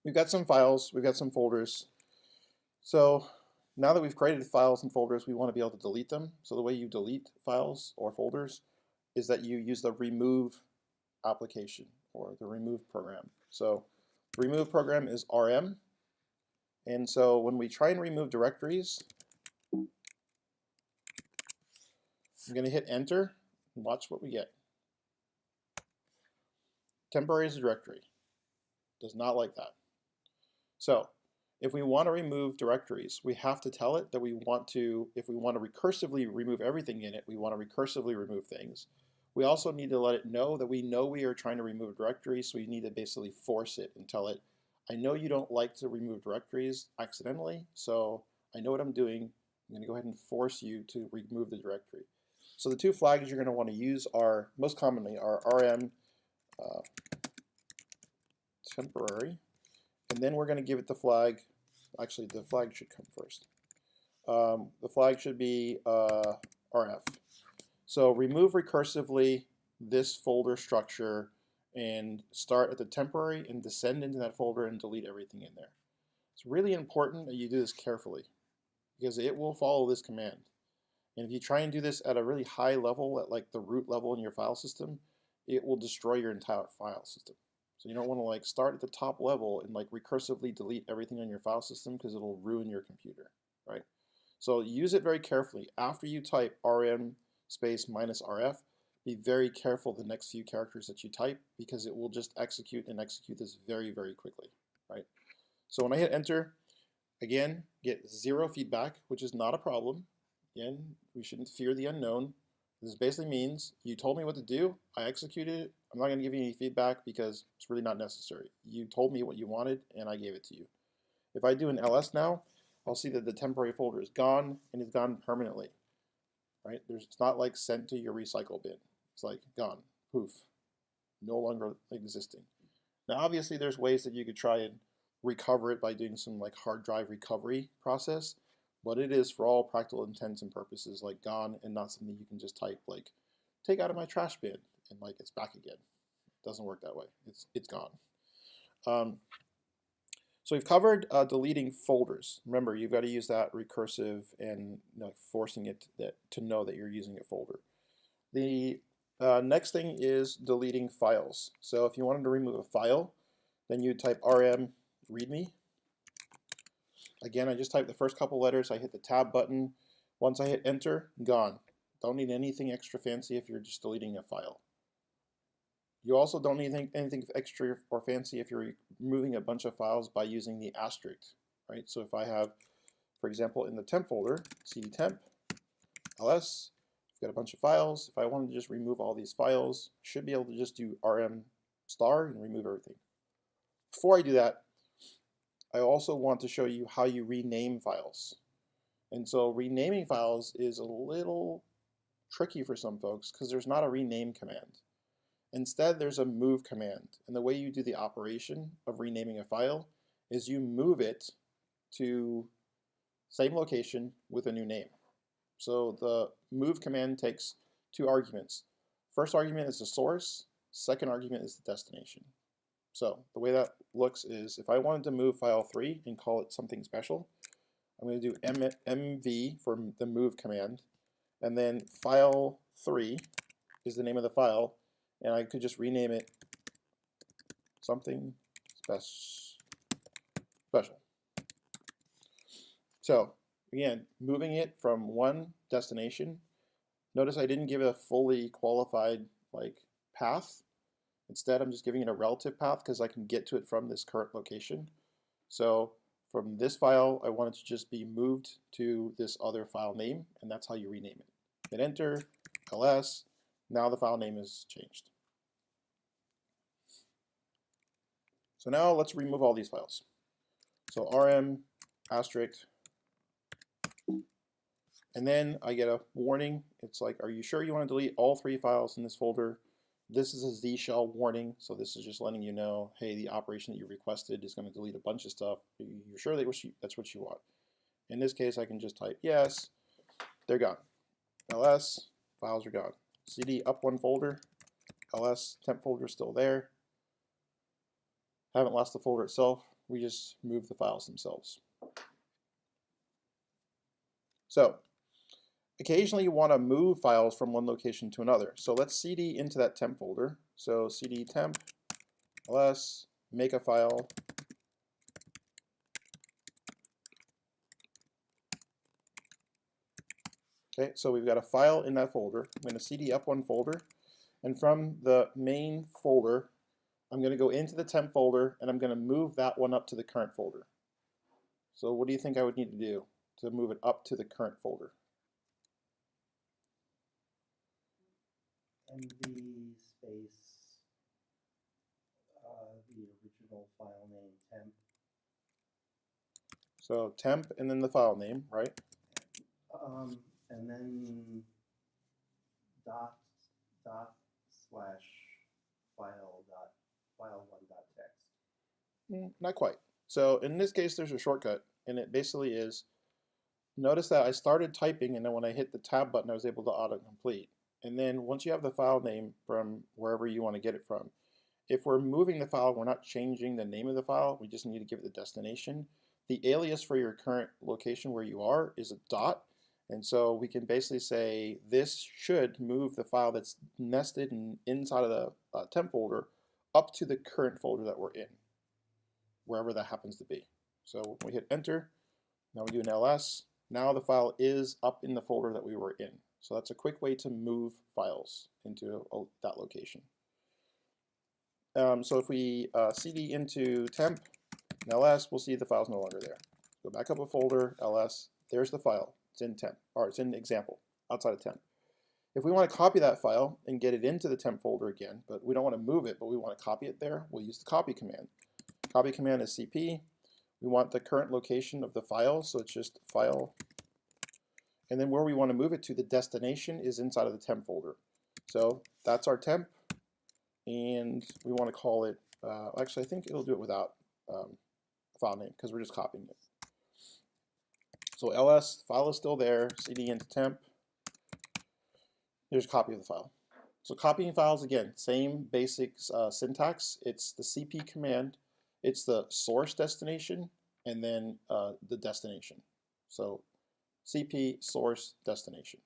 we've got some files, we've got some folders. So now that we've created files and folders, we want to be able to delete them. So the way you delete files or folders is that you use the remove application or the remove program. So the remove program is RM. And so when we try and remove directories, I'm going to hit enter and watch what we get. Temporary is a directory. Does not like that. So if we want to remove directories, we have to tell it that we want to, if we want to recursively remove everything in it, we want to recursively remove things. We also need to let it know that we are trying to remove directories, so we need to basically force it and tell it, I know you don't like to remove directories accidentally, so I know what I'm doing. I'm going to go ahead and force you to remove the directory. So the two flags you're going to want to use are, most commonly, are rm temporary, and then we're going to give it the flag. Actually, the flag should come first. The flag should be rf. So remove recursively this folder structure and start at the temporary and descend into that folder and delete everything in there. It's really important that you do this carefully because it will follow this command. And if you try and do this at a really high level, at like the root level in your file system, it will destroy your entire file system. So you don't want to like start at the top level and like recursively delete everything on your file system because it'll ruin your computer, right? So use it very carefully. After you type rm space minus rf, be very careful the next few characters that you type because it will just execute this very, very quickly, right? So when I hit enter, again, get 0 feedback, which is not a problem. Again, we shouldn't fear the unknown. This basically means you told me what to do, I executed it, I'm not going to give you any feedback because it's really not necessary. You told me what you wanted and I gave it to you. If I do an ls now, I'll see that the temporary folder is gone and it's gone permanently. Right? It's not like sent to your recycle bin. It's like gone, poof, no longer existing. Now obviously there's ways that you could try and recover it by doing some like hard drive recovery process, but it is for all practical intents and purposes like gone and not something you can just type like take out of my trash bin and like it's back again. It doesn't work that way. It's gone. So we've covered deleting folders. Remember, you've got to use that recursive and forcing it to know that you're using a folder. The next thing is deleting files. So if you wanted to remove a file, then you type rm readme. Again, I just type the first couple letters. I hit the tab button. Once I hit enter, gone. Don't need anything extra fancy if you're just deleting a file. You also don't need anything extra or fancy if you're removing a bunch of files by using the asterisk, right? So if I have, for example, in the temp folder, cd temp, ls, I've got a bunch of files. If I wanted to just remove all these files, I should be able to just do rm star and remove everything. Before I do that, I also want to show you how you rename files. And so renaming files is a little tricky for some folks because there's not a rename command. Instead, there's a move command, and the way you do the operation of renaming a file is you move it to same location with a new name. So the move command takes 2 arguments. First argument is the source, second argument is the destination. So the way that looks is if I wanted to move file 3 and call it something special, I'm going to do mv for the move command, and then file 3 is the name of the file, and I could just rename it something special. So again, moving it from one destination. Notice I didn't give it a fully qualified like path. Instead, I'm just giving it a relative path because I can get to it from this current location. So from this file, I want it to just be moved to this other file name, and that's how you rename it. Hit enter, ls. Now the file name is changed. So now let's remove all these files. So rm asterisk, and then I get a warning. It's like, are you sure you want to delete all 3 files in this folder? This is a Z shell warning, so this is just letting you know, hey, the operation that you requested is going to delete a bunch of stuff. You're sure that's what you want? In this case, I can just type yes, they're gone. ls, files are gone. cd up 1 folder, ls, temp folder is still there. Haven't lost the folder itself. we just move the files themselves. So occasionally you want to move files from one location to another. So let's cd into that temp folder. So cd temp ls make a file. Okay, so we've got a file in that folder. I'm going to cd up one folder, and from the main folder I'm going to go into the temp folder and I'm going to move that one up to the current folder. So what do you think I would need to do to move it up to the current folder? MV space the original file name temp. So temp and then the file name, right? And then dot slash file1.txt. Not quite. So in this case there's a shortcut, and it basically is, notice that I started typing and then when I hit the tab button I was able to autocomplete. And then once you have the file name from wherever you want to get it from, if we're moving the file, we're not changing the name of the file, we just need to give it the destination. The alias for your current location where you are is a dot, and so we can basically say this should move the file that's nested inside of the temp folder up to the current folder that we're in, wherever that happens to be. So when we hit enter, now we do an ls, now the file is up in the folder that we were in. So that's a quick way to move files into that location. So if we cd into temp and ls, we'll see the file's no longer there. Go back up a folder, ls, there's the file. It's in temp, or it's in example, outside of temp. If we want to copy that file and get it into the temp folder again, but we don't want to move it, but we want to copy it there, we'll use the copy command. Copy command is cp. We want the current location of the file, so it's just file. And then where we want to move it to, the destination is inside of the temp folder. So that's our temp, and we want to call it, actually I think it'll do it without file name because we're just copying it. So ls, file is still there, cd into temp, here's a copy of the file. So copying files, again, same basic syntax. It's the cp command, it's the source destination, and then the destination. So cp source destination.